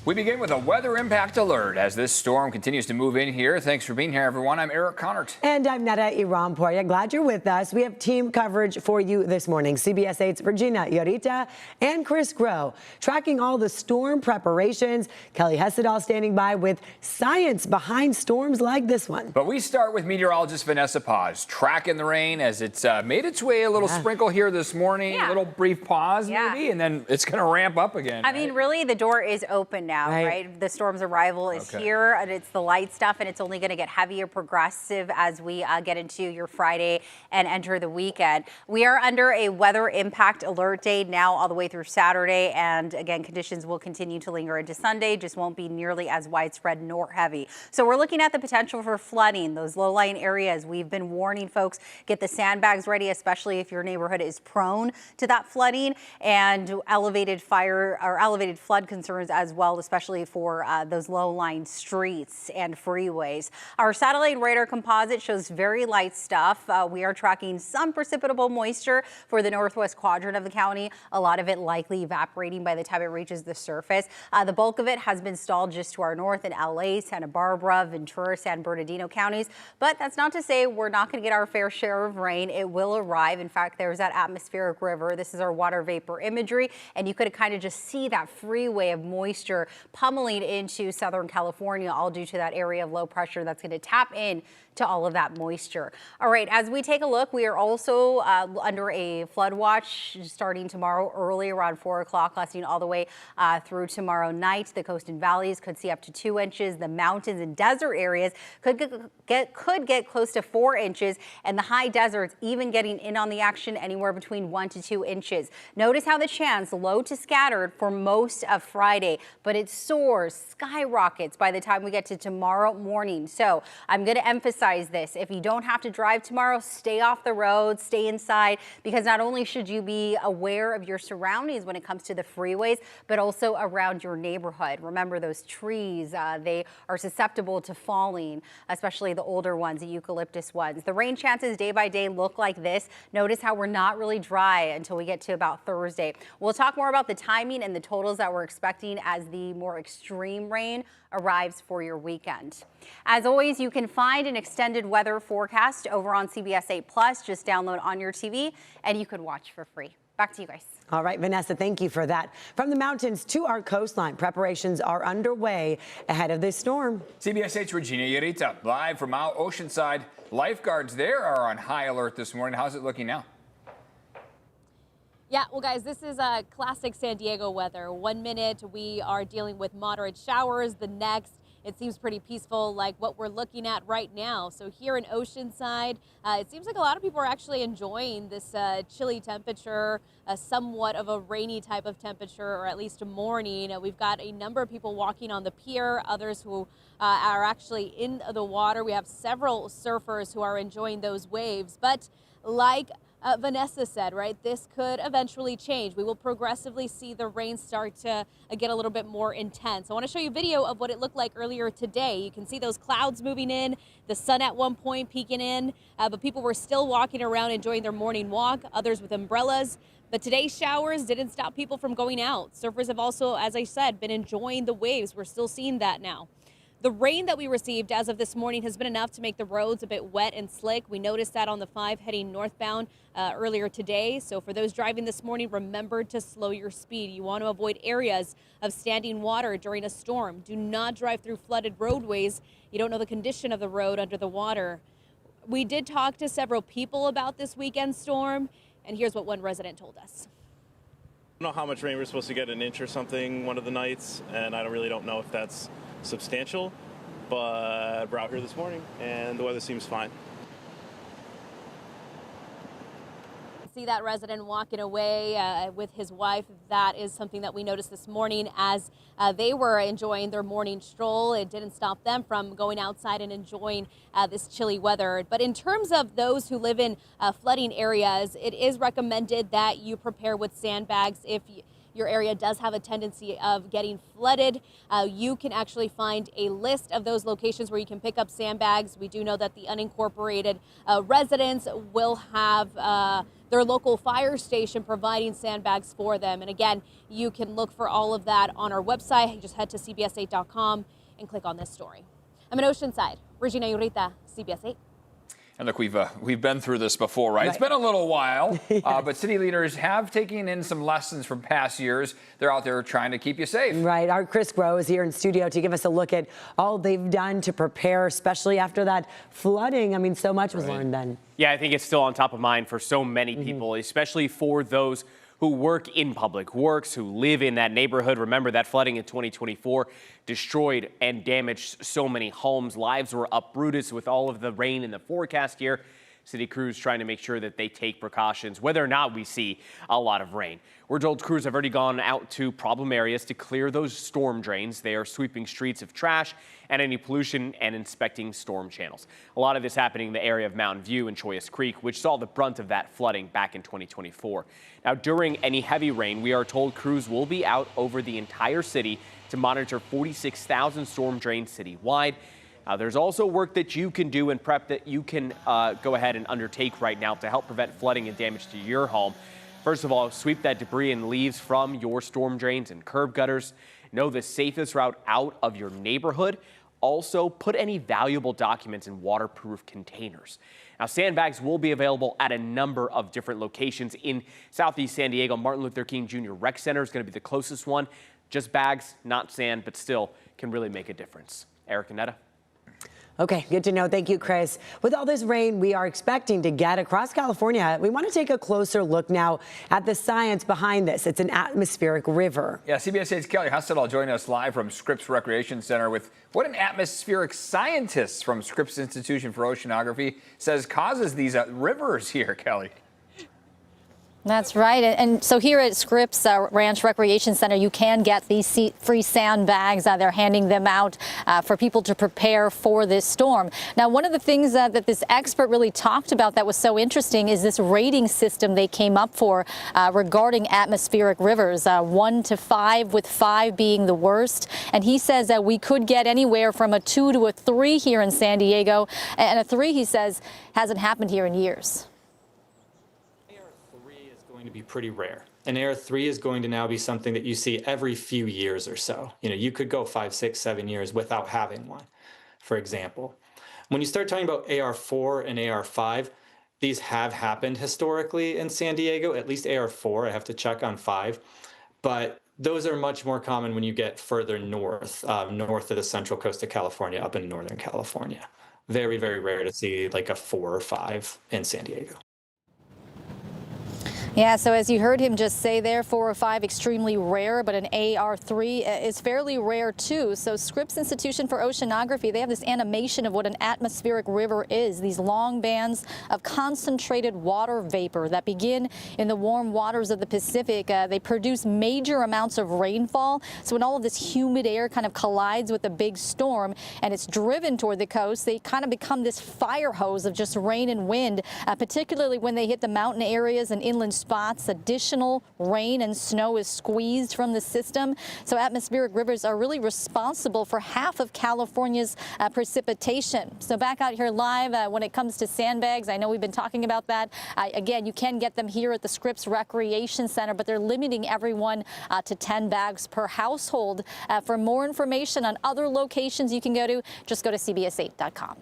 We begin with a weather impact alert as this storm continues to move in here. Thanks for being here, everyone. I'm Eric Connert. And I'm Netta Iramporia. Glad you're with us. We have team coverage for you this morning. CBS 8's Regina Yorita and Chris Groh tracking all the storm preparations. Kelly Hessedal standing by with science behind storms like this one. But we start with meteorologist Vanessa Paz tracking the rain as it's made its way a little sprinkle here this morning. A little brief pause maybe, and then it's going to ramp up again. I mean, really, the door is open now. Right? The storm's arrival is here, and it's the light stuff, and it's only going to get heavier progressive as we get into your Friday and enter the weekend. We are under a weather impact alert day now all the way through Saturday, and again, conditions will continue to linger into Sunday, just won't be nearly as widespread nor heavy. So we're looking at the potential for flooding, those low-lying areas. We've been warning folks, get the sandbags ready, especially if your neighborhood is prone to that flooding, and elevated fire or elevated flood concerns as well, especially for those low-lying streets and freeways. Our satellite radar composite shows very light stuff. We are tracking some precipitable moisture for the northwest quadrant of the county, a lot of it likely evaporating by the time it reaches the surface. The bulk of it has been stalled just to our north in LA, Santa Barbara, Ventura, San Bernardino counties. But that's not to say we're not going to get our fair share of rain. It will arrive. In fact, there's that atmospheric river. This is our water vapor imagery, and you could kind of just see that freeway of moisture pummeling into Southern California, all due to that area of low pressure that's going to tap in to all of that moisture. All right, as we take a look, we are also under a flood watch starting tomorrow early around 4 o'clock, lasting all the way through tomorrow night. The coast and valleys could see up to 2 inches. The mountains and desert areas could get close to 4 inches, and the high deserts even getting in on the action anywhere between 1 to 2 inches. Notice how the chance low to scattered for most of Friday, but it soars, skyrockets by the time we get to tomorrow morning. So I'm going to emphasize this. If you don't have to drive tomorrow, stay off the road, stay inside, because not only should you be aware of your surroundings when it comes to the freeways, but also around your neighborhood. Remember those trees, they are susceptible to falling, especially the older ones, the eucalyptus ones. The rain chances day by day look like this. Notice how we're not really dry until we get to about Thursday. We'll talk more about the timing and the totals that we're expecting as the more extreme rain arrives for your weekend. As always, you can find an extended weather forecast over on CBS 8 Plus. Just download on your TV and you can watch for free. Back to you guys. All right, Vanessa, thank you for that. From the mountains to our coastline, preparations are underway ahead of this storm. CBS 8's Regina Yorita live from out Oceanside. Lifeguards there are on high alert this morning. How's it looking now? Yeah, well, guys, this is a classic San Diego weather. 1 minute we are dealing with moderate showers. The next, it seems pretty peaceful, like what we're looking at right now. So here in Oceanside, it seems like a lot of people are actually enjoying this chilly temperature, somewhat of a rainy type of temperature, or at least a morning. We've got a number of people walking on the pier, others who are actually in the water. We have several surfers who are enjoying those waves, but like Vanessa said, right, this could eventually change. We will progressively see the rain start to get a little bit more intense. I want to show you a video of what it looked like earlier today. You can see those clouds moving in, the sun at one point peeking in, but people were still walking around enjoying their morning walk, others with umbrellas. But today's showers didn't stop people from going out. Surfers have also, as I said, been enjoying the waves. We're still seeing that now. The rain that we received as of this morning has been enough to make the roads a bit wet and slick. We noticed that on the 5 heading northbound earlier today. So for those driving this morning, remember to slow your speed. You want to avoid areas of standing water during a storm. Do not drive through flooded roadways. You don't know the condition of the road under the water. We did talk to several people about this weekend storm, and here's what one resident told us. I don't know how much rain we're supposed to get, an inch or something one of the nights, and I really don't know if that's substantial, but we're out here this morning and the weather seems fine. See that resident walking away with his wife. That is something that we noticed this morning as they were enjoying their morning stroll. It didn't stop them from going outside and enjoying this chilly weather. But in terms of those who live in flooding areas, it is recommended that you prepare with sandbags if your area does have a tendency of getting flooded, you can actually find a list of those locations where you can pick up sandbags. We do know that the unincorporated residents will have their local fire station providing sandbags for them. And again, you can look for all of that on our website. You just head to cbs8.com and click on this story. I'm in Oceanside. Regina Urita, CBS 8. And look, we've been through this before, right? It's been a little while, but city leaders have taken in some lessons from past years. They're out there trying to keep you safe. Right. Our Chris Grow is here in studio to give us a look at all they've done to prepare, especially after that flooding. I mean, so much was learned then. Yeah, I think it's still on top of mind for so many people, especially for those who work in public works, who live in that neighborhood. Remember that flooding in 2024 destroyed and damaged so many homes. Lives were uprooted with all of the rain in the forecast here. City crews trying to make sure that they take precautions, whether or not we see a lot of rain. We're told crews have already gone out to problem areas to clear those storm drains. They are sweeping streets of trash and any pollution and inspecting storm channels. A lot of this happening in the area of Mountain View and Choyas Creek, which saw the brunt of that flooding back in 2024. Now, during any heavy rain, we are told crews will be out over the entire city to monitor 46,000 storm drains citywide. There's also work that you can do and prep that you can go ahead and undertake right now to help prevent flooding and damage to your home. First of all, sweep that debris and leaves from your storm drains and curb gutters. Know the safest route out of your neighborhood. Also, put any valuable documents in waterproof containers. Now, sandbags will be available at a number of different locations in Southeast San Diego. Martin Luther King Jr. Rec Center is going to be the closest one. Just bags, not sand, but still can really make a difference. Eric and Netta. Okay, good to know. Thank you, Chris. With all this rain we are expecting to get across California, we want to take a closer look now at the science behind this. It's an atmospheric river. Yeah, CBS 8's Kelly Hussedall joining us live from Scripps Recreation Center with what an atmospheric scientist from Scripps Institution for Oceanography says causes these rivers here, Kelly. That's right. And so here at Scripps Ranch Recreation Center, you can get these free sandbags. They're handing them out for people to prepare for this storm. Now, one of the things that this expert really talked about that was so interesting is this rating system they came up for regarding atmospheric rivers, 1 to 5, with 5 being the worst. And he says that we could get anywhere from a 2 to a 3 here in San Diego. And a 3, he says, hasn't happened here in years. To be pretty rare. An AR3 is going to now be something that you see every few years or so. You know, you could go 5, 6, 7 years without having one, for example. When you start talking about AR4 and AR5, these have happened historically in San Diego, at least AR4. I have to check on 5, but those are much more common when you get further north, north of the central coast of California, up in Northern California. Very, very rare to see like a 4 or 5 in San Diego. Yeah, so as you heard him just say there, 4 or 5 extremely rare, but an AR3 is fairly rare too. So Scripps Institution for Oceanography, they have this animation of what an atmospheric river is. These long bands of concentrated water vapor that begin in the warm waters of the Pacific. They produce major amounts of rainfall. So when all of this humid air kind of collides with a big storm and it's driven toward the coast, they kind of become this fire hose of just rain and wind, particularly when they hit the mountain areas and inland spots. Additional rain and snow is squeezed from the system. So atmospheric rivers are really responsible for half of California's precipitation. So back out here live when it comes to sandbags, I know we've been talking about that. Again, you can get them here at the Scripps Recreation Center, but they're limiting everyone to 10 bags per household. For more information on other locations you can go to, just go to cbs8.com.